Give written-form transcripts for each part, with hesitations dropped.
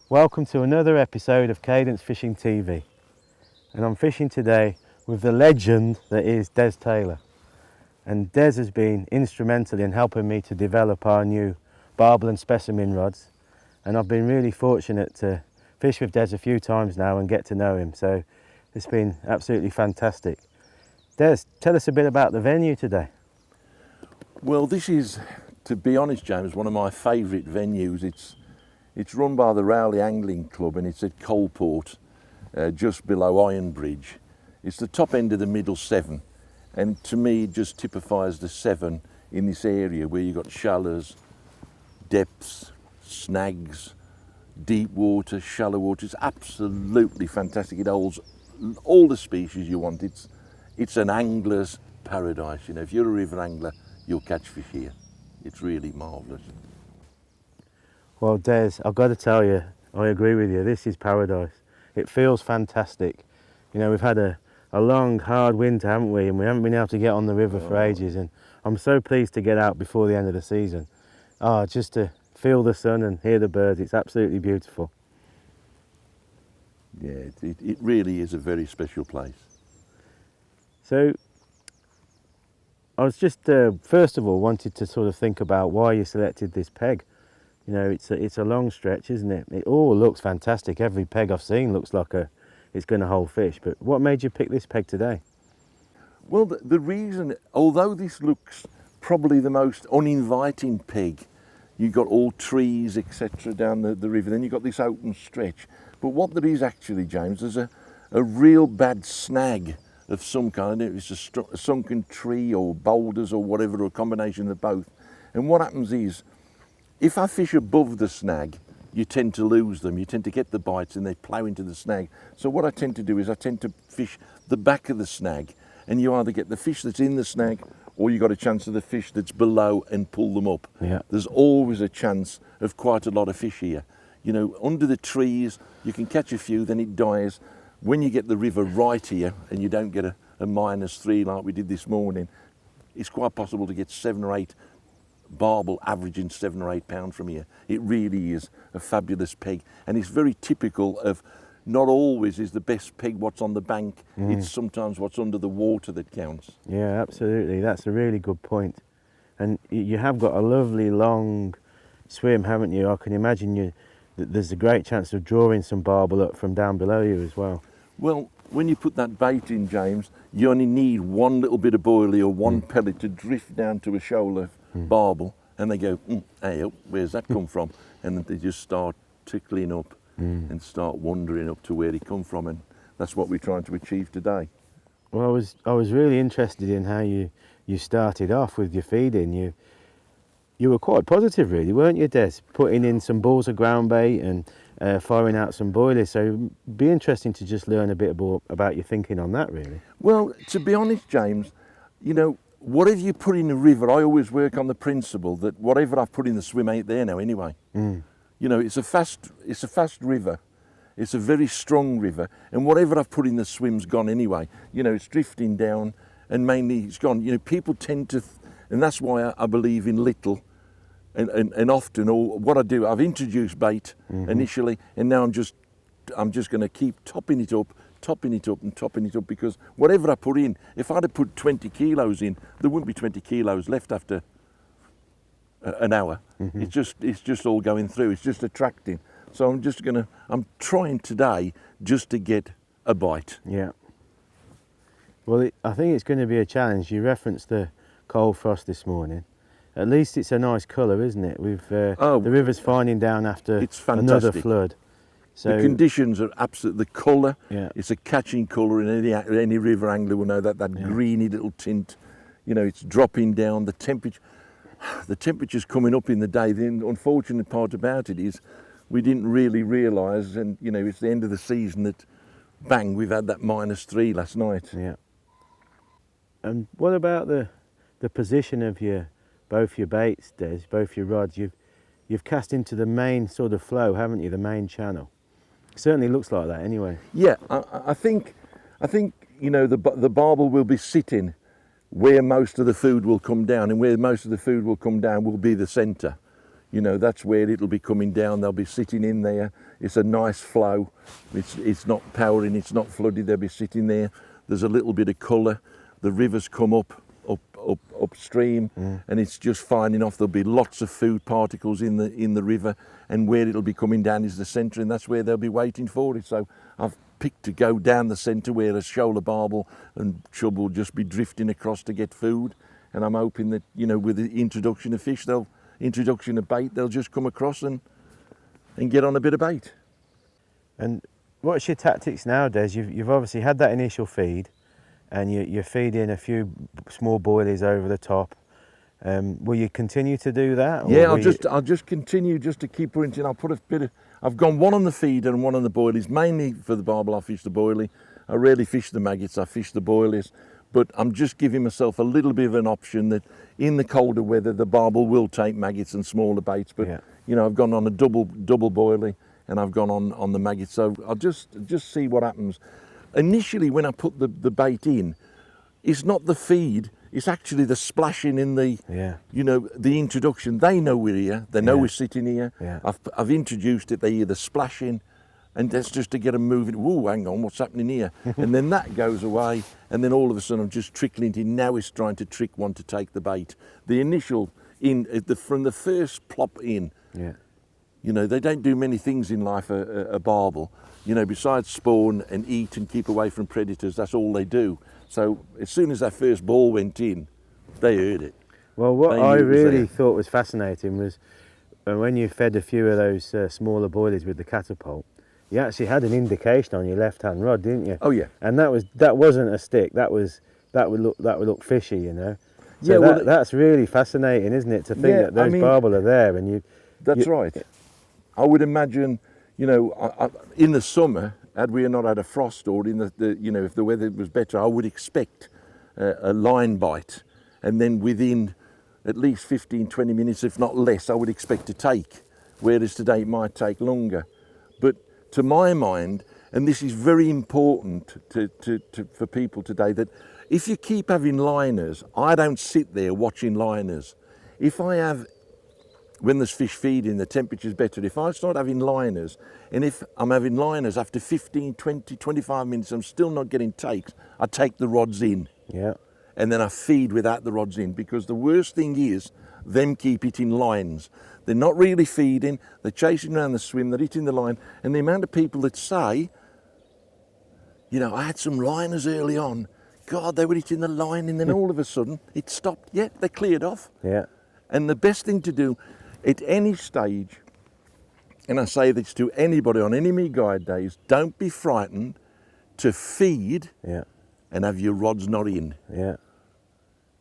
Welcome to another episode of Cadence Fishing TV, and I'm fishing today with the legend that is Des Taylor. And Des has been instrumental in helping me to develop our new Barbel and specimen rods, and I've been really fortunate to fish with Des a few times now and get to know him, so it's been absolutely fantastic. Des, tell us a bit about the venue today. Well, this is, to be honest, James, one of my favourite venues. It's run by the Rowley Angling Club and it's at Coalport, just below Iron Bridge. It's the top end of the Middle Severn, and to me it just typifies the Severn in this area where you've got shallows, depths, snags, deep water, shallow water. It's absolutely fantastic. It holds all the species you want. It's an angler's paradise. You know, if you're a river angler, you'll catch fish here. It's really marvellous. Well, Des, I've got to tell you, I agree with you. This is paradise. It feels fantastic. You know, we've had a long, hard winter, haven't we? And we haven't been able to get on the river for ages. And I'm so pleased to get out before the end of the season. Just to feel the sun and hear the birds. It's absolutely beautiful. Yeah, it really is a very special place. So, I was just, first of all, wanted to sort of think about why you selected this peg. You know, it's a long stretch, isn't it? It all looks fantastic. Every peg I've seen looks like it's going to hold fish. But what made you pick this peg today? Well, the reason, although this looks probably the most uninviting peg, you've got all trees, etc. down the river, then you've got this open stretch. But what there is actually, James, there's a real bad snag of some kind. It's a sunken tree or boulders or whatever, or a combination of both. And what happens is, if I fish above the snag, you tend to lose them. You tend to get the bites and they plough into the snag. So what I tend to do is I tend to fish the back of the snag, and you either get the fish that's in the snag or you got a chance of the fish that's below and pull them up. Yeah. There's always a chance of quite a lot of fish here. You know, under the trees, you can catch a few, then it dies. When you get the river right here and you don't get a -3 like we did this morning, it's quite possible to get 7 or 8 barbel averaging 7 or 8 pounds from here. It really is a fabulous peg, and it's very typical of, not always is the best peg what's on the bank. It's sometimes what's under the water that counts. Yeah, absolutely. That's a really good point. And you have got a lovely long swim, haven't you? I can imagine there's a great chance of drawing some barbel up from down below you as well. Well, when you put that bait in, James, you only need one little bit of boilie or one pellet to drift down to a shoal of barbel, and they go, hey, where's that come from? And then they just start tickling up and start wandering up to where they come from, and that's what we're trying to achieve today. Well, I was really interested in how you started off with your feeding. You were quite positive, really, weren't you, Des? Putting in some balls of ground bait and firing out some boilies. So it'd be interesting to just learn a bit more about your thinking on that, really. Well, to be honest, James, you know, whatever you put in the river, I always work on the principle that whatever I've put in the swim ain't there now anyway. You know, it's a fast river. It's a very strong river, and whatever I've put in the swim's gone anyway. You know, it's drifting down, and mainly it's gone. You know, people tend to, and that's why I believe in little and often, or what I do, I've introduced bait initially, and now I'm just going to keep topping it up, because whatever I put in, if I'd have put 20 kilos in, there wouldn't be 20 kilos left after an hour. It's just all going through. It's just attracting. So I'm trying today just to get a bite. Yeah. Well, I think it's going to be a challenge. You referenced the cold frost this morning. At least it's a nice colour, isn't it? The river's finding down after another flood. So the conditions are absolute. The colour, yeah. It's a catching colour, and any river angler will know that greeny little tint. You know, it's dropping down. The temperature's coming up in the day. The unfortunate part about it is we didn't really realise, and you know, it's the end of the season, that bang, we've had that -3 last night. Yeah. And what about the position of both your baits, Des, both your rods? You've cast into the main sort of flow, haven't you? The main channel. It certainly looks like that, anyway. Yeah, I think you know, the barbel will be sitting where most of the food will come down, and where most of the food will come down will be the centre. You know, that's where it'll be coming down. They'll be sitting in there. It's a nice flow. It's not powering, it's not flooded. They'll be sitting there. There's a little bit of colour. The rivers come upstream, and it's just finding off. There'll be lots of food particles in the river, and where it'll be coming down is the centre, and that's where they'll be waiting for it. So I've picked to go down the centre where a shoal of barbel and chub will just be drifting across to get food. And I'm hoping that, you know, with the introduction of fish, introduction of bait, they'll just come across and get on a bit of bait. And what's your tactics now, Des? You've obviously had that initial feed, and you're feeding a few small boilies over the top. Will you continue to do that? Yeah, I'll just continue just to keep putting. I'll put a bit of. I've gone one on the feeder and one on the boilies, mainly for the barbel. I fish the boilie. I rarely fish the maggots. I fish the boilies. But I'm just giving myself a little bit of an option that in the colder weather the barbel will take maggots and smaller baits. But you know, I've gone on a double boilie and I've gone on the maggots. So I'll just see what happens. Initially, when I put the bait in, it's not the feed. It's actually the splashing in the, you know, the introduction. They know we're here. They know we're sitting here. Yeah. I've introduced it. They hear the splashing. And that's just to get them moving. Whoa, hang on, what's happening here? And then that goes away, and then all of a sudden I'm just trickling in. Now it's trying to trick one to take the bait. The initial, from the first plop in, you know, they don't do many things in life, a barbel. You know, besides spawn and eat and keep away from predators, that's all they do. So as soon as that first ball went in, they heard it. Well, what I really thought was fascinating was when you fed a few of those smaller boilies with the catapult, you actually had an indication on your left-hand rod, didn't you? Oh yeah. And that wasn't a stick. That would look fishy, you know. So yeah, that's really fascinating, isn't it? To think that those barbel are there, and you. That's right. I would imagine, you know, in the summer, had we not had a frost, or in the you know, if the weather was better, I would expect a line bite, and then within at least 15, 20 minutes, if not less, I would expect to take. Whereas today it might take longer, but to my mind, and this is very important for people today, that if you keep having liners, I don't sit there watching liners. If I have, when there's fish feeding, the temperature's better. If I start having liners, and if I'm having liners after 15, 20, 25 minutes, I'm still not getting takes, I take the rods in. Yeah. And then I feed without the rods in, because the worst thing is them keep hitting lines. They're not really feeding, they're chasing around the swim, they're hitting the line, and the amount of people that say, you know, I had some liners early on, God, they were hitting the line, and then all of a sudden it stopped. Yeah, they cleared off. Yeah. And the best thing to do at any stage, and I say this to anybody on any Me Guide days, don't be frightened to feed and have your rods not in. Yeah.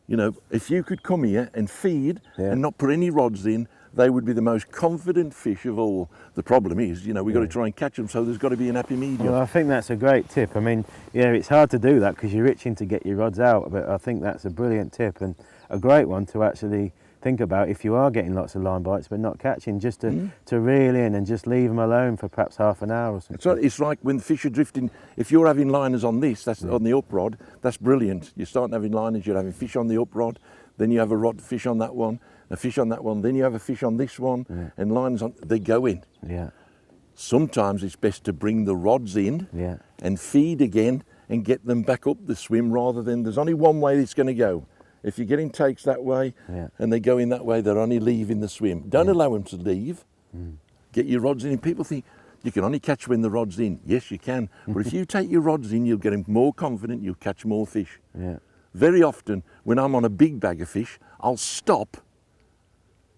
You know, if you could come here and feed and not put any rods in, they would be the most confident fish of all. The problem is, you know, we've got to try and catch them, so there's got to be an happy medium. Well, I think that's a great tip. I mean, yeah, it's hard to do that because you're itching to get your rods out, but I think that's a brilliant tip and a great one to actually think about if you are getting lots of line bites but not catching, just to reel in and just leave them alone for perhaps half an hour or something. It's like when fish are drifting, if you're having liners on this, that's on the up rod, that's brilliant. You're starting having liners, you're having fish on the up rod, then you have a rod fish on that one, a fish on that one, then you have a fish on this one, and liners on, they go in. Yeah. Sometimes it's best to bring the rods in and feed again and get them back up the swim, rather than, there's only one way it's going to go. If you're getting takes that way and they go in that way, they're only leaving the swim. Don't allow them to leave. Get your rods in. And people think you can only catch when the rod's in. Yes, you can. But if you take your rods in, you'll get them more confident, you'll catch more fish. Yeah. Very often, when I'm on a big bag of fish, I'll stop.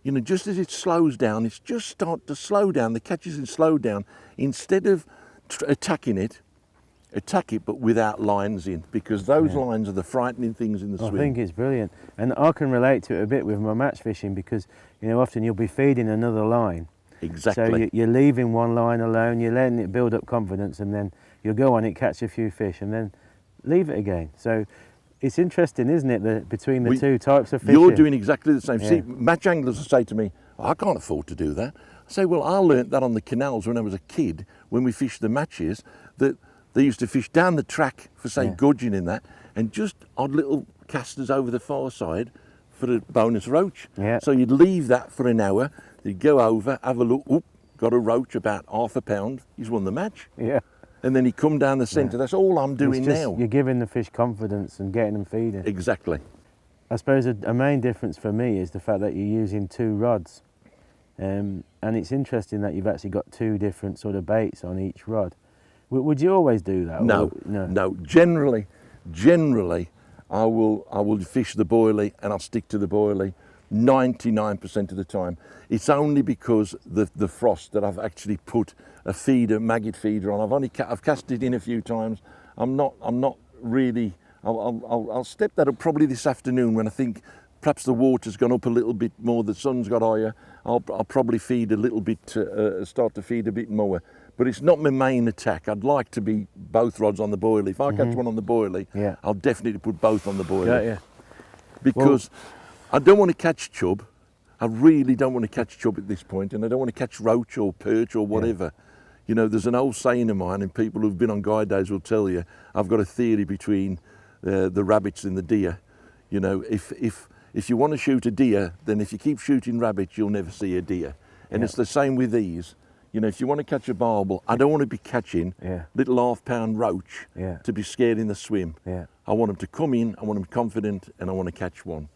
You know, just as it slows down, it's just start to slow down. The catch isn't slowed down. Instead of attacking it, attack it, but without lines in, because those lines are the frightening things in the swim. I think it's brilliant, and I can relate to it a bit with my match fishing, because you know, often you'll be feeding another line. Exactly. So you're leaving one line alone, you're letting it build up confidence, and then you'll go on it, catch a few fish, and then leave it again. So it's interesting, isn't it, that between the two types of fishing? You're doing exactly the same. See, match anglers will say to me, I can't afford to do that. I say, well, I learnt that on the canals when I was a kid, when we fished the matches, that they used to fish down the track for, say, gudgeon in that, and just odd little casters over the far side, for the bonus roach. Yeah. So you'd leave that for an hour, you'd go over, have a look, oop, got a roach about half a pound, he's won the match. Yeah. And then he'd come down the centre. That's all I'm doing It's just, now. you're giving the fish confidence and getting them feeding. Exactly. I suppose a main difference for me is the fact that you're using 2 rods. And it's interesting that you've actually got 2 different sort of baits on each rod. Would you always do that? No, no. Generally, I will fish the boilie and I'll stick to the boilie 99% of the time. It's only because the frost that I've actually put a feeder, maggot feeder on. I've cast it in a few times. I'm not really. I'll step that up probably this afternoon when I think perhaps the water's gone up a little bit more, the sun's got higher. I'll probably feed a little bit, start to feed a bit more. But it's not my main attack. I'd like to be both rods on the boilie. If I catch one on the boilie, Yeah. I'll definitely put both on the boilie. Yeah. Because I don't want to catch chub. I really don't want to catch chub at this point, and I don't want to catch roach or perch or whatever. You know, there's an old saying of mine, and people who've been on guide days will tell you, I've got a theory between the rabbits and the deer. You know, if you want to shoot a deer, then if you keep shooting rabbits, you'll never see a deer. And it's the same with these. You know, if you want to catch a barbel, I don't want to be catching little half-pound roach to be scared in the swim. Yeah. I want them to come in, I want them confident, and I want to catch one.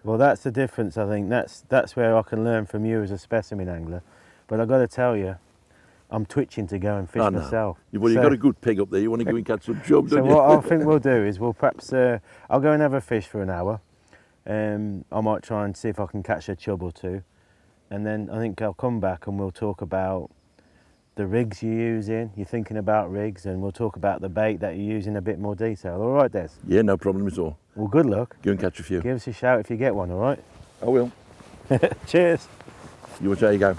Well, that's the difference. I think that's where I can learn from you as a specimen angler. But I've got to tell you, I'm twitching to go and fish myself. Well, you've got a good peg up there. You want to go and catch some chub, don't you? So what I think we'll do is we'll perhaps I'll go and have a fish for an hour. I might try and see if I can catch a chub or 2, and then I think I'll come back and we'll talk about the rigs you're using. You're thinking about rigs, and we'll talk about the bait that you're using in a bit more detail. All right, Des? Yeah, no problem at all. Well, good luck. Go and catch a few. Give us a shout if you get one. All right? I will. Cheers. You watch how you go.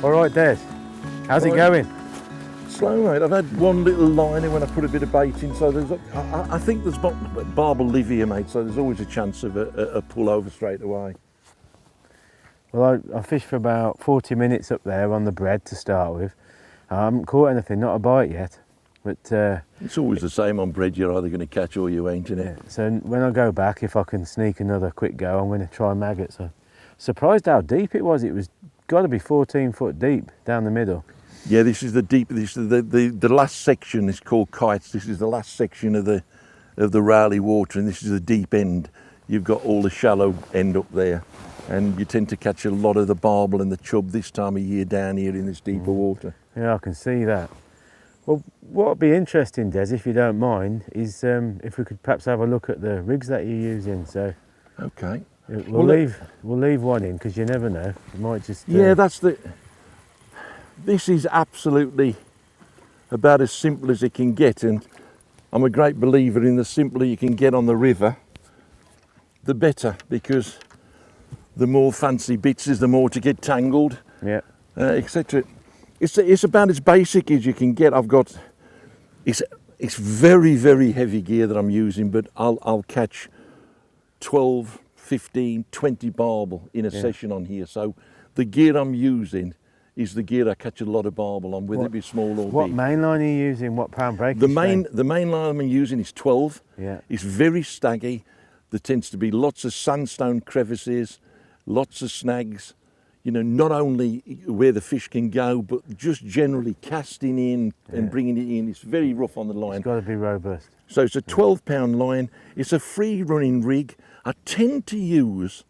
All right, Des. How's it going? Slow, mate. I've had one little line in when I put a bit of bait in, so there's I think there's barbel live here, mate, so there's always a chance of a pull over straight away. Well, I fished for about 40 minutes up there on the bread to start with. I haven't caught anything, not a bite yet. But it's always the same on bread. You're either going to catch or you ain't, innit? Yeah, so when I go back, if I can sneak another quick go, I'm going to try maggots. So surprised how deep it was. It was got to be 14 foot deep down the middle. Yeah, this is the deep. This is the last section is called kites. This is the last section of the Raleigh water, and this is the deep end. You've got all the shallow end up there, and you tend to catch a lot of the barbel and the chub this time of year down here in this deeper water. Yeah, I can see that. Well, what would be interesting, Des, if you don't mind, is if we could perhaps have a look at the rigs that you're using. So, okay, we'll leave one in because you never know. You might just yeah, that's the. This is absolutely about as simple as it can get, and I'm a great believer in the simpler you can get on the river, the better, because the more fancy bits is the more to get tangled, etc. It's about as basic as you can get. It's very, very heavy gear that I'm using, but I'll catch 12, 15, 20 barbel in a session on here. So the gear I'm using is the gear I catch a lot of barbel on, whether it be small or big. What main line are you using? What pound breakage? The main line I'm using is 12. Yeah. It's very staggy. There tends to be lots of sandstone crevices, lots of snags. You know, not only where the fish can go, but just generally casting in and bringing it in. It's very rough on the line. It's got to be robust. So it's a 12-pound line. It's a free-running rig. I tend to use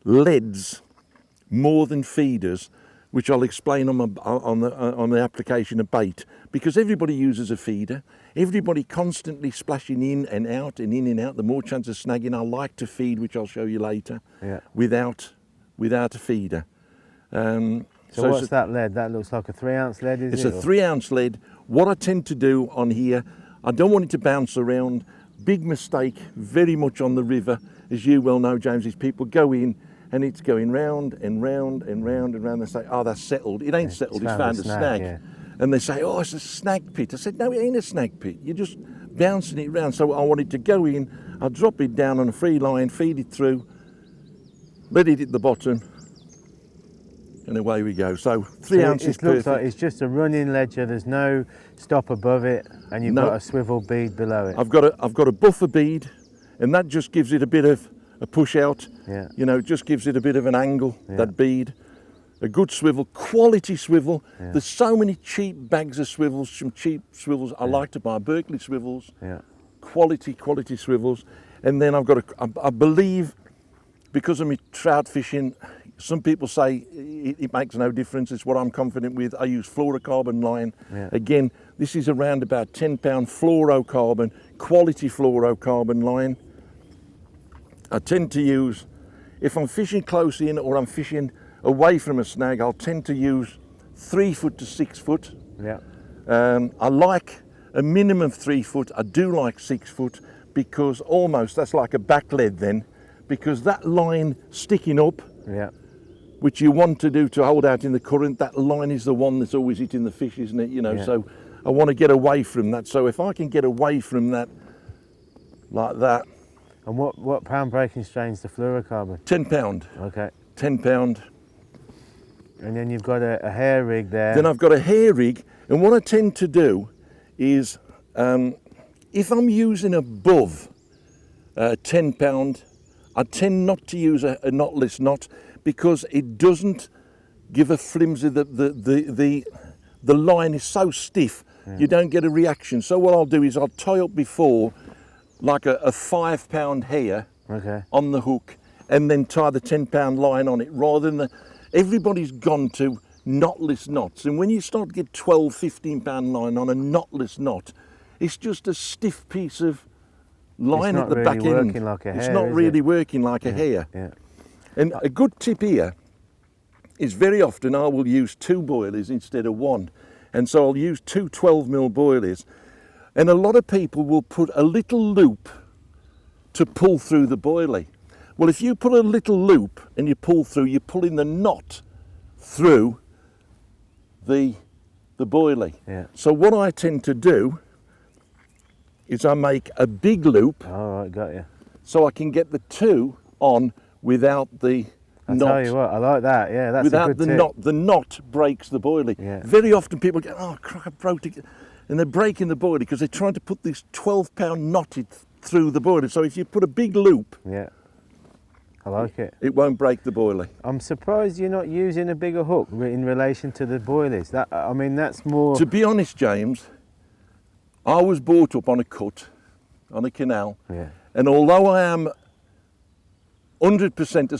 leads more than feeders, which I'll explain on the application of bait, because everybody uses a feeder. Everybody constantly splashing in and out and in and out. The more chance of snagging. I like to feed, which I'll show you later, without a feeder. So what's that lead? That looks like a 3-ounce lead, is it? It's a 3-ounce lead. What I tend to do on here, I don't want it to bounce around. Big mistake, very much on the river, as you well know, James, is people go in and it's going round and round and round and round. They say, oh, that's settled. It ain't settled, it's found a snag. And they say, oh, it's a snag pit. I said, no, it ain't a snag pit. You're just bouncing it around. So I wanted to go in, I'll drop it down on a free line, feed it through, let it hit the bottom, and away we go. So 3 ounces It perfect. looks like it's just a running ledger. There's no stop above it, and you've got a swivel bead below it. I've got a buffer bead, and that just gives it a bit of a push out. Yeah. You know, it just gives it a bit of an angle, that bead. A good swivel, quality swivel. Yeah. There's so many cheap bags of swivels, some cheap swivels. I like to buy Berkeley swivels. Yeah. Quality swivels. And then I've got I believe, because of my trout fishing, some people say it makes no difference. It's what I'm confident with. I use fluorocarbon line. Yeah. Again, this is around about 10 pound fluorocarbon, quality fluorocarbon line. I tend to use, if I'm fishing close in or I'm fishing away from a snag, I'll tend to use 3 foot to 6 foot. Yeah. I like a minimum of 3 foot. I do like 6 foot because almost that's like a back lead then, because that line sticking up, Yeah. which you want to do to hold out in the current, that line is the one that's always hitting the fish, isn't it? You know, Yeah. so I want to get away from that. So if I can get away from that like that, And what pound breaking strain's the fluorocarbon? 10 pound, Okay. 10 pound. And then you've got a hair rig there. Then I've got a hair rig, and what I tend to do is, if I'm using above 10 pound, I tend not to use a knotless knot because it doesn't give a flimsy. The line is so stiff, you don't get a reaction. So what I'll do is I'll tie up before like a 5 pound hair Okay. on the hook, and then tie the 10 pound line on it rather than everybody's gone to knotless knots, and when you start to get 12, 15 pound line on a knotless knot, it's just a stiff piece of line at the back really end. working like a It's hair, not is really it? working like a hair. Yeah. And a good tip here is very often I will use 2 boilies instead of 1. And so I'll use 2 12mm boilies. And a lot of people will put a little loop to pull through the boilie. Well, if you put a little loop and you pull through, you're pulling the knot through the boilie. Yeah. So what I tend to do is I make a big loop All right, got you. so I can get the 2 on without the I knot. tell you what, I like that. Yeah, that's a Without good the tip. knot, the knot breaks the boilie. Yeah. Very often people go, oh, crap, I broke it. And they're breaking the boilie because they're trying to put this 12 pound knot through the boilie. So if you put a big loop, Yeah. I like it. it won't break the boilie. I'm surprised you're not using a bigger hook in relation to the boilies. That, I mean, that's more. To be honest, James, I was brought up on a cut, on a canal. Yeah. And although I am 100%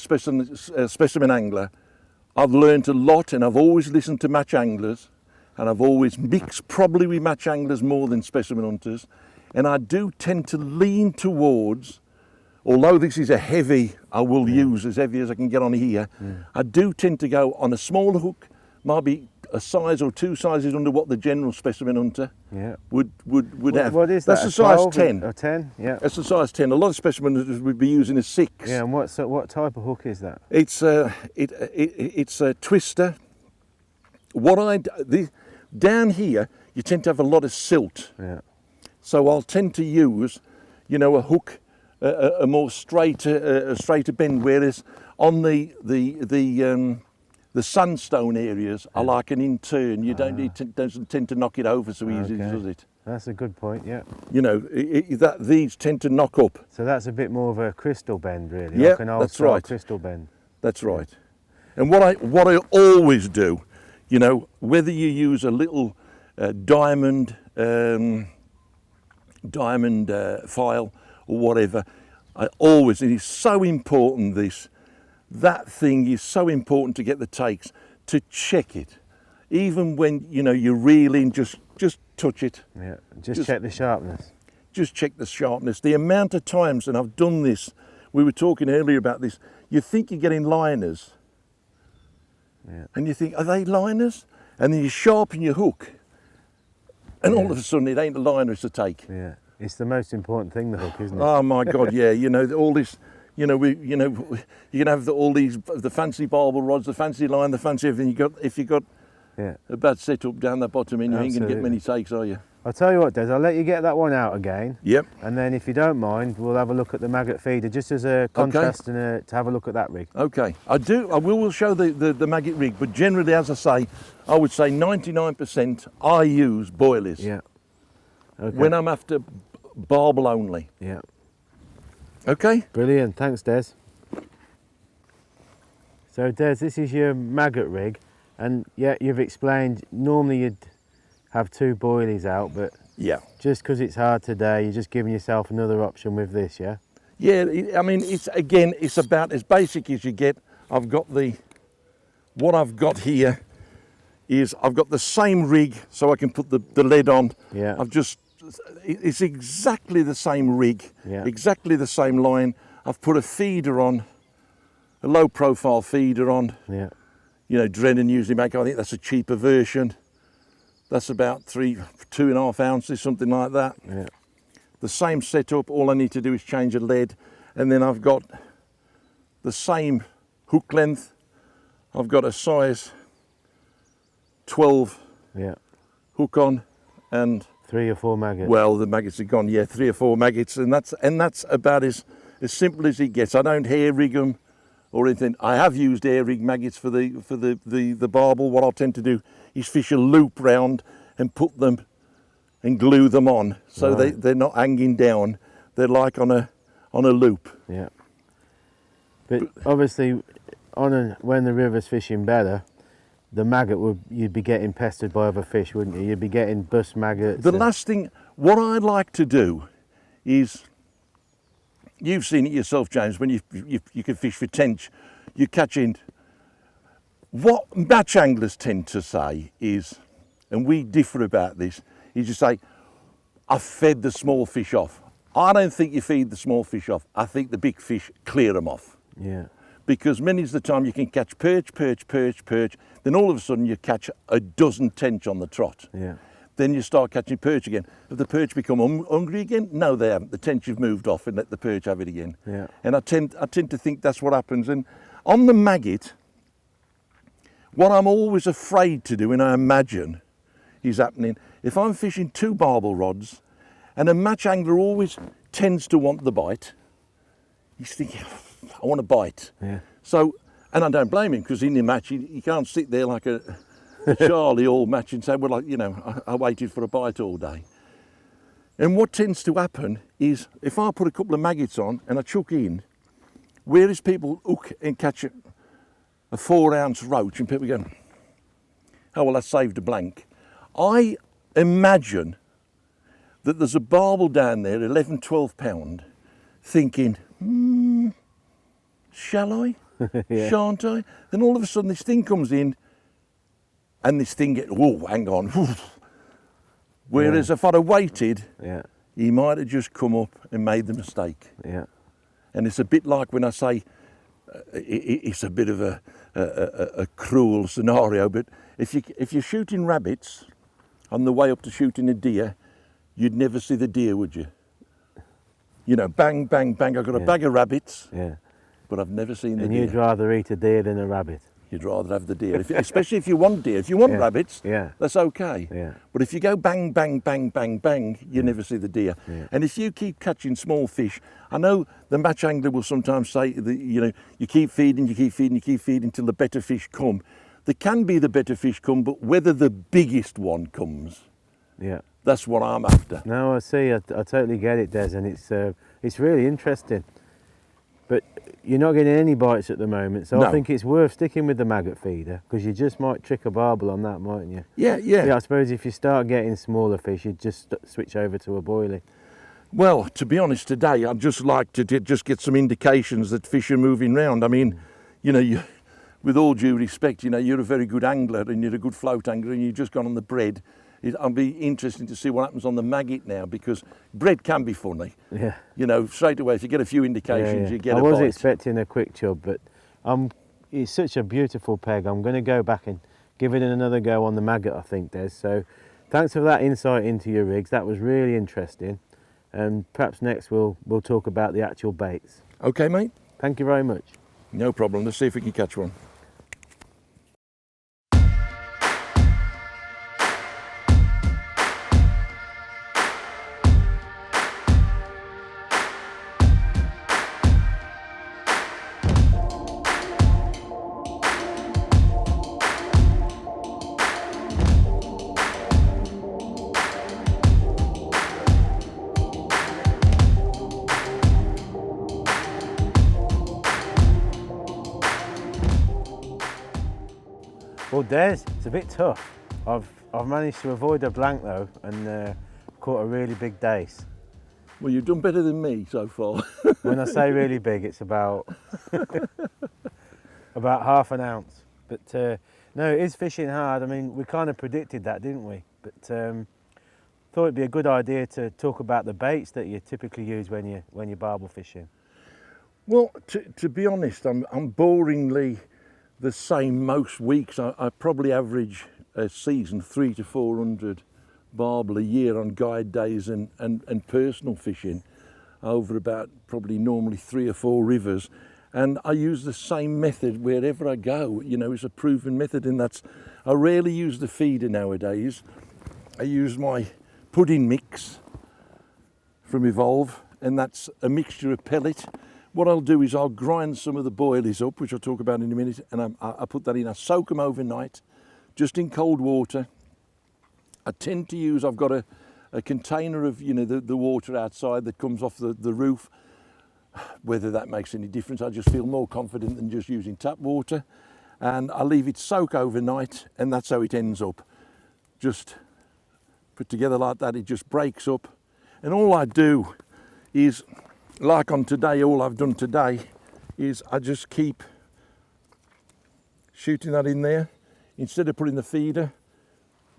a specimen angler, I've learned a lot, and I've always listened to match anglers, and I've always mixed probably with match anglers more than specimen hunters. And I do tend to lean towards, although this is a heavy, I will use as heavy as I can get on here, I do tend to go on a smaller hook, might be a size or 2 sizes under what the general specimen hunter would have. What is That's that? a size 12? 10. A 10? Yeah. That's a size 10. A lot of specimen hunters would be using a 6. Yeah, and what type of hook is that? It's a twister. Down here, you tend to have a lot of silt. Yeah. So I'll tend to use, you know, a hook, a more straighter bend. Whereas on the sandstone areas, I like an in-turn. You doesn't tend to knock it over so easily, Okay. does it? That's a good point, yeah. You know, these tend to knock up. So that's a bit more of a crystal bend, really. Yeah, like an old that's style right. crystal bend. That's right. And what I always do, you know, whether you use a little diamond file or whatever, I always, it is so important that thing is so important to get the takes, to check it. Even when, you know, you're reeling, just touch it. Yeah. Just check the sharpness. Just check the sharpness. The amount of times, and I've done this, we were talking earlier about this, you think you're getting liners. Yeah. And you think, are they liners? And then you sharpen your hook, and all of a sudden it ain't a liner, it's a take. Yeah. It's the most important thing, the hook, isn't it? Oh my God, yeah. You know, all this, you can have all these, the fancy barbel rods, the fancy line, the fancy everything. If you got Yeah. a bad setup down the bottom and you ain't going to get many takes, are you? I'll tell you what, Des, I'll let you get that one out again. Yep. And then if you don't mind, we'll have a look at the Maggot feeder, just as a contrast and to have a look at that rig. Okay. I will show the Maggot rig, but generally, as I say, I would say 99% I use Boilies. Yeah. Okay. When I'm after Barbel only. Yeah. Okay? Brilliant, thanks Des. So Des, this is your Maggot rig, and yeah, you've explained normally you'd have 2 Boilies out, but Yeah. just because it's hard today, you're just giving yourself another option with this, yeah? Yeah, I mean, it's about as basic as you get. What I've got here is I've got the same rig, so I can put the lead on. Yeah. It's exactly the same rig, Yeah. exactly the same line. I've put a feeder on, a low profile feeder on. Yeah. You know, Drennan usually make, I think that's a cheaper version. That's about 2.5 ounces, something like that. Yeah. The same setup, all I need to do is change a lead, and then I've got the same hook length. I've got a size 12 Yeah. hook on, and 3 or 4 maggots. well, the maggots are gone. Yeah, 3 or 4 maggots, and that's about as simple as it gets. I don't hair rig them or anything. I have used hair rig maggots for the barbel. What I'll tend to do is fish a loop round and put them and glue them on, so Right. they're not hanging down. They're like on a loop. Yeah. But obviously, when the river's fishing better, the maggot you'd be getting pestered by other fish, wouldn't you? You'd be getting bust maggots. The last thing, what I like to do is, you've seen it yourself, James, when you can fish for tench, you're catching. What match anglers tend to say is, and we differ about this, is you say, I fed the small fish off. I don't think you feed the small fish off. I think the big fish clear them off. Yeah. Because many's the time you can catch perch, then all of a sudden you catch a dozen tench on the trot. Yeah. Then you start catching perch again. Have the perch become hungry again? No, they haven't. The tench have moved off and let the perch have it again. Yeah. And I tend to think that's what happens. And on the maggot, what I'm always afraid to do, and I imagine is happening, if I'm fishing 2 barbel rods, and a match angler always tends to want the bite, he's thinking, I want a bite. Yeah. So, and I don't blame him, because in the match, he can't sit there like a Charlie all match and say, well, I waited for a bite all day. And what tends to happen is, if I put a couple of maggots on and I chuck in, whereas people hook and catch a 4-ounce roach, and people go, oh, well, I saved a blank. I imagine that there's a barbel down there, 11, 12 pound, thinking, shall I? Yeah. Shan't I? Then all of a sudden this thing comes in, and this thing gets, whoa, hang on. Whereas if I'd have waited, Yeah. he might have just come up and made the mistake. Yeah. And it's a bit like when I say, it's a bit of a cruel scenario, but if you're shooting rabbits on the way up to shooting a deer, you'd never see the deer, would you? You know, bang, bang, bang, I've got a bag of rabbits, Yeah. but I've never seen the And deer. you'd rather eat a deer than a rabbit. You'd rather have the deer, especially if you want deer. If you want Yeah. rabbits, Yeah. that's okay. Yeah. But if you go bang, bang, bang, bang, bang, you never see the deer. Yeah. And if you keep catching small fish, I know the match angler will sometimes say, you keep feeding until the better fish come. There can be the better fish come, but whether the biggest one comes, Yeah. that's what I'm after. No, I see. I totally get it, Des, and it's really interesting. But you're not getting any bites at the moment, so No. I think it's worth sticking with the maggot feeder, because you just might trick a barbel on that, mightn't you? Yeah, yeah. Yeah, I suppose if you start getting smaller fish, you'd just switch over to a boilie. Well, to be honest, today I'd just like to just get some indications that fish are moving round. I mean, with all due respect, you're a very good angler and you're a good float angler, and you've just gone on the bread. I'll be interesting to see what happens on the maggot now, because bread can be funny. Yeah. Straight away, if you get a few indications, you get I a was bite. expecting a quick chub, but it's such a beautiful peg. I'm going to go back and give it another go on the maggot, I think, Des. So thanks for that insight into your rigs. That was really interesting. And perhaps next we'll talk about the actual baits. Okay, mate? Thank you very much. No problem. Let's see if we can catch one. Well, Des, it's a bit tough. I've managed to avoid a blank though, and caught a really big dace. Well, you've done better than me so far. When I say really big, it's about about half an ounce. But no, it is fishing hard. I mean, we kind of predicted that, didn't we? But thought it'd be a good idea to talk about the baits that you typically use when you're barbel fishing. Well, to be honest, I'm boringly the same most weeks. I probably average a season 300 to 400 barbel a year on guide days and personal fishing over about probably normally 3 or 4 rivers. And I use the same method wherever I go. You know, it's a proven method, and that's, I rarely use the feeder nowadays. I use my pudding mix from Evolve, and that's a mixture of pellet. What I'll do is I'll grind some of the boilies up, which I'll talk about in a minute, and I put that in. I soak them overnight, just in cold water. I tend to use, I've got a container of, you know, the water outside that comes off the roof. Whether that makes any difference, I just feel more confident than just using tap water. And I leave it soak overnight, and that's how it ends up. Just put together like that, it just breaks up. And all I do is, like on today, all I've done today is I just keep shooting that in there. Instead of putting the feeder,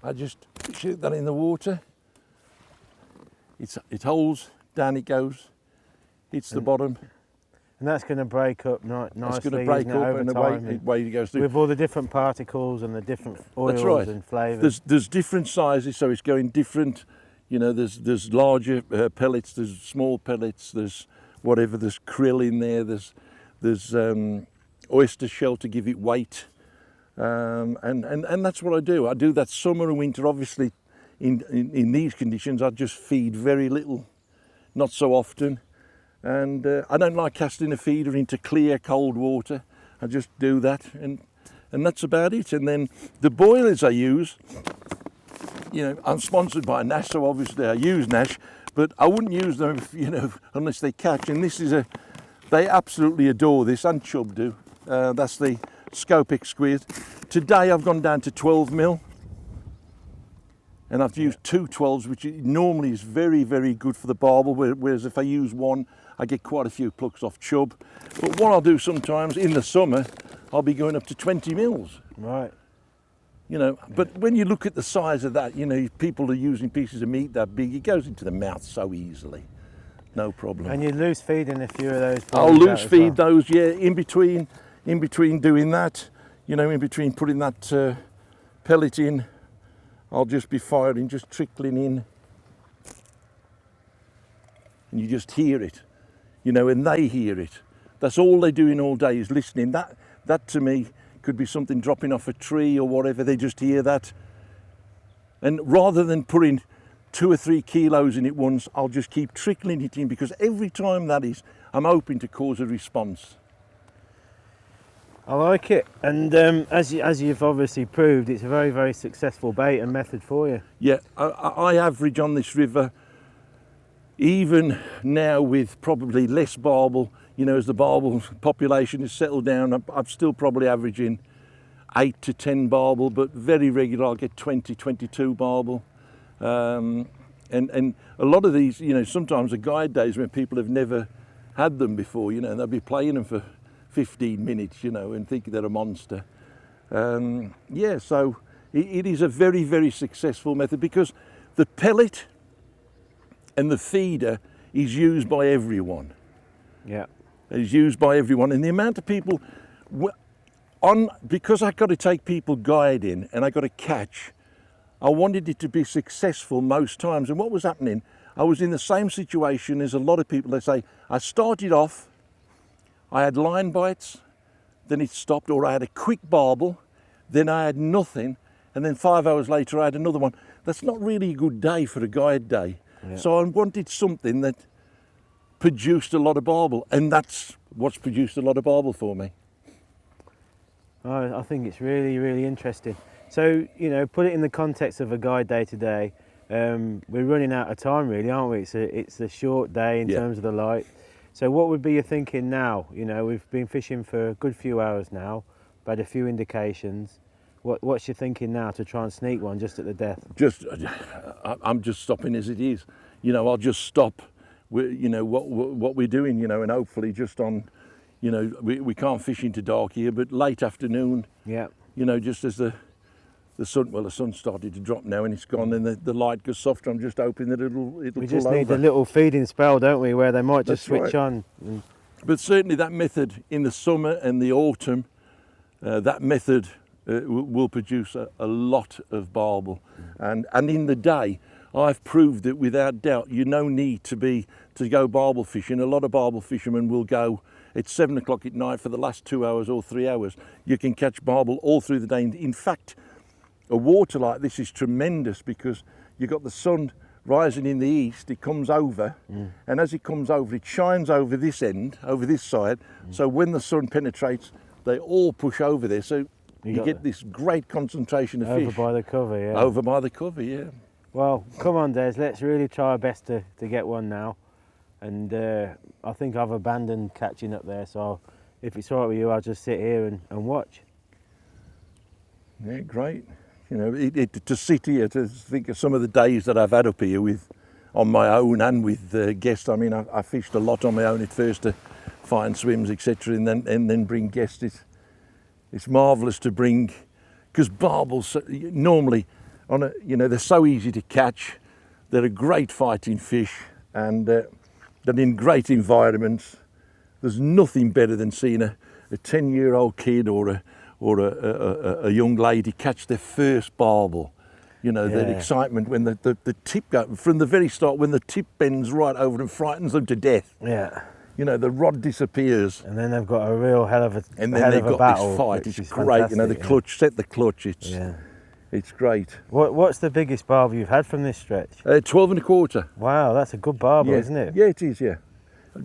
I just shoot that in the water. It holds, down it goes, hits the bottom. And that's going to break up nicely. It's going to break up, and the way it goes through. With all the different particles and the different oils. That's right. And flavours. There's different sizes, so it's going different. You know, there's larger pellets, there's small pellets, there's whatever, there's krill in there, there's oyster shell to give it weight. And that's what I do. I do that summer and winter. Obviously, in these conditions, I just feed very little, not so often. And I don't like casting a feeder into clear, cold water. I just do that, and that's about it. And then the boilers I use, you know, I'm sponsored by Nash, so obviously I use Nash, but I wouldn't use them, you know, unless they catch. And this is they absolutely adore this, and Chubb do. That's the Scope Exquisite. Today I've gone down to 12 mil, and I've used 2 12s, which normally is very, very good for the barbel, whereas if I use one, I get quite a few plucks off Chubb. But what I'll do sometimes in the summer, I'll be going up to 20 mils. Right. You know, but when you look at the size of that, you know, people are using pieces of meat that big, it goes into the mouth so easily. No problem. And you loose feeding a few of those. I'll loose feed those, yeah, in between doing that, you know, in between putting that pellet in, I'll just be firing, just trickling in. And you just hear it, you know, and they hear it. That's all they're doing all day is listening. That to me could be something dropping off a tree or whatever, they just hear that. And rather than putting 2 or 3 kilos in it once, I'll just keep trickling it in, because every time that is, I'm hoping to cause a response. I like it, and as you've obviously proved, it's a very, very successful bait and method for you. Yeah, I average on this river, even now with probably less barbel, you know, as the barbel population has settled down, I'm still probably averaging 8 to 10 barbel, but very regular I'll get 20, 22 barbel. And a lot of these, you know, sometimes the guide days when people have never had them before, you know, and they'll be playing them for 15 minutes, you know, and thinking they're a monster. Yeah, so it is a very, very successful method, because the pellet and the feeder is used by everyone. Yeah. It's used by everyone, and the amount of people, because I got to take people guiding and I got to catch, I wanted it to be successful most times. And what was happening, I was in the same situation as a lot of people. They say, I started off, I had line bites, then it stopped, or I had a quick barbel, then I had nothing, and then 5 hours later I had another one. That's not really a good day for a guide day. Yeah. So I wanted something that produced a lot of barbel, and that's what's produced a lot of barbel for me. I think it's really, really interesting. So, you know, put it in the context of a guide day today. We're running out of time, really, aren't we? It's a short day in terms of the light. So what would be your thinking now? You know, we've been fishing for a good few hours now, but had a few indications. What's your thinking now to try and sneak one just at the death? I'm just stopping as it is. You know, I'll just stop. You know what we're doing. You know, and hopefully just on. You know, we can't fish into dark here, but late afternoon. Yeah. You know, just as the sun's started to drop now and it's gone, and the light goes softer. I'm just hoping that it'll We just pull need over. a little feeding spell, don't we, where they might just That's switch right. on. But certainly that method in the summer and the autumn, that method will produce a lot of barbel. And in the day, I've proved that without doubt, you no need to go barbel fishing. A lot of barbel fishermen will go at 7 o'clock at night for the last 2 hours or 3 hours. You can catch barbel all through the day. In fact, a water like this is tremendous because you've got the sun rising in the east, it comes over, and as it comes over, it shines over this end, over this side, so when the sun penetrates, they all push over there, so you get this great concentration of fish. Over by the cover, yeah. Over by the cover, yeah. Well, come on, Des, let's really try our best to get one now. And I think I've abandoned catching up there, so if it's all right with you, I'll just sit here and watch. Yeah, great. You know, to sit here, to think of some of the days that I've had up here on my own and with guests. I mean, I fished a lot on my own at first to find swims, etc., and then bring guests. It's marvellous to bring, because barbels normally they're so easy to catch. They're a great fighting fish, and they're in great environments. There's nothing better than seeing a 10-year-old kid or a young lady catch their first barbel. You know, that excitement when the tip goes, from the very start, when the tip bends right over and frightens them to death. Yeah. You know, the rod disappears. And then they've got a real hell of a battle. And then they've got battle, this fight. which It's is great. You know, the fantastic, clutch, set the clutch. yeah. It's great. What's the biggest barbel you've had from this stretch? 12 1/4. Wow, that's a good barbel, Yeah. isn't it? Yeah, it is, yeah.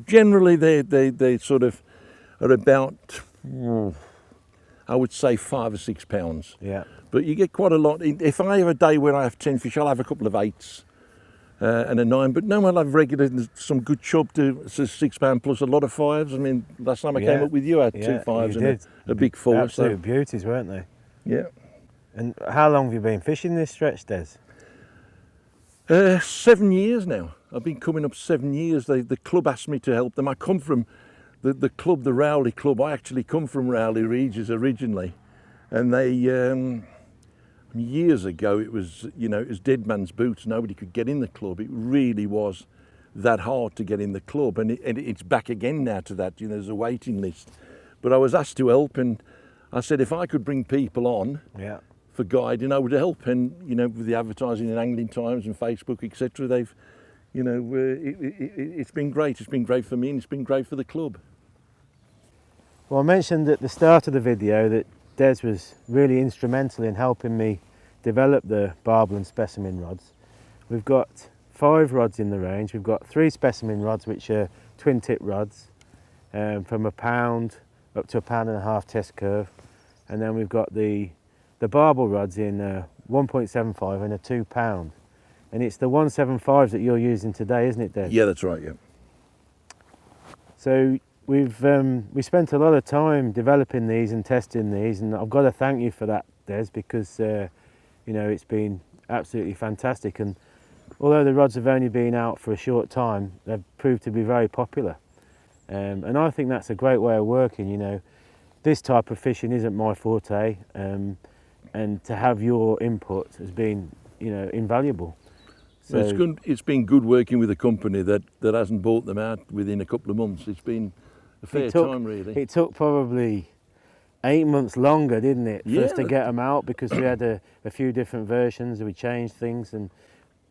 Generally, they sort of are about, I would say, 5 or 6 pounds. Yeah. But you get quite a lot. If I have a day where I have 10 fish, I'll have a couple of 8s and a 9. But no, I'll have regular, some good chub to £6 plus a lot of 5s. I mean, last time I came up with you, I had 2 5s and a big 4. Absolute beauties, weren't they? Yeah. And how long have you been fishing this stretch, Des? 7 years now. I've been coming up 7 years. The club asked me to help them. I come from the club, the Rowley Club. I actually come from Rowley Regis originally. And they, years ago, it was dead man's boots. Nobody could get in the club. It really was that hard to get in the club. And it's back again now to that. You know, there's a waiting list. But I was asked to help, and I said if I could bring people on for guiding, I would help. And, you know, with the advertising in Angling Times and Facebook, etc., they've, you know, it's been great. It's been great for me, and it's been great for the club. Well, I mentioned at the start of the video that Des was really instrumental in helping me develop the barbel and specimen rods. We've got 5 rods in the range. We've got 3 specimen rods, which are twin tip rods, from £1 up to £1.5 test curve, and then we've got the barbel rods in 1.75 and a £2, and it's the 175s that you're using today, isn't it, Des? Yeah, that's right. Yeah. So we spent a lot of time developing these and testing these, and I've got to thank you for that, Des, because you know, it's been absolutely fantastic. And although the rods have only been out for a short time, they've proved to be very popular. And I think that's a great way of working. You know, this type of fishing isn't my forte, and to have your input has been, you know, invaluable. So it's good. It's been good working with a company that hasn't bought them out within a couple of months. It's been a fair time, really. It took probably 8 months longer, didn't it, for us to Yeah. get them out, because we had a few different versions and we changed things, and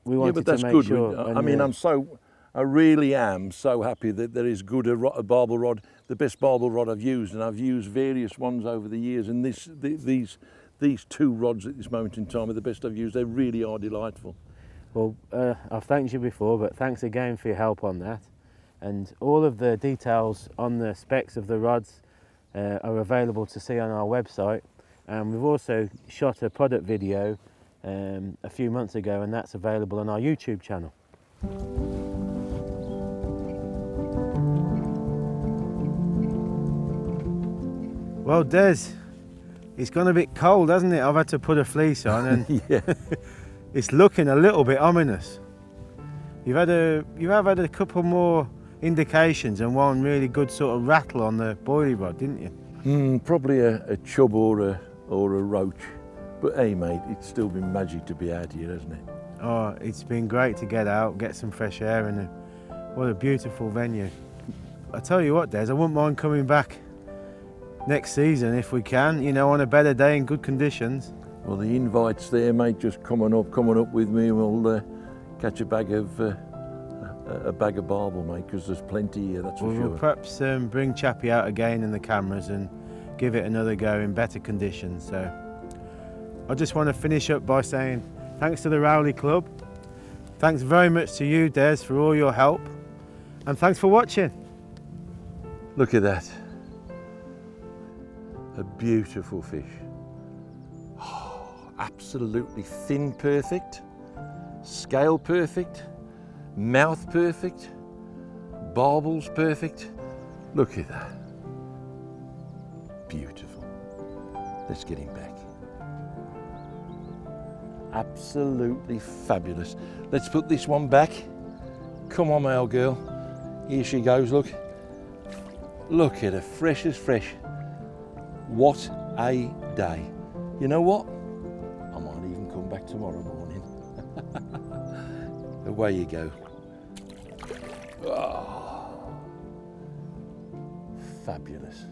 we wanted but that's to make good. sure. I mean, I really am so happy that there is good a barbel rod, the best barbel rod I've used, and I've used various ones over the years, and these 2 rods at this moment in time are the best I've used. They really are delightful. Well, I've thanked you before, but thanks again for your help on that. And all of the details on the specs of the rods are available to see on our website. And we've also shot a product video a few months ago, and that's available on our YouTube channel. Well, Des, It's gone a bit cold, hasn't it? I've had to put a fleece on and Yeah. it's looking a little bit ominous. You have had a couple more indications and one really good sort of rattle on the boilie rod, didn't you? Probably a chub or a roach. But hey mate, it's still been magic to be out here, hasn't it? Oh, it's been great to get out, get some fresh air, and what a beautiful venue. I tell you what, Des, I wouldn't mind coming back next season if we can, you know, on a better day in good conditions. Well, the invite's there, mate. Just coming up with me, and we'll catch a bag of Barbel, mate, because there's plenty here, that's for sure. We'll perhaps bring Chappie out again in the cameras and give it another go in better conditions. So I just want to finish up by saying thanks to the Rowley Club, thanks very much to you, Des, for all your help, and thanks for watching. Look at that. A beautiful fish. Oh, absolutely fin perfect, scale perfect, mouth perfect, barbels perfect. Look at that. Beautiful. Let's get him back. Absolutely fabulous. Let's put this one back. Come on, my old girl. Here she goes, look. Look at her, fresh as fresh. What a day. You know what? I might even come back tomorrow morning. Away you go. Oh, fabulous.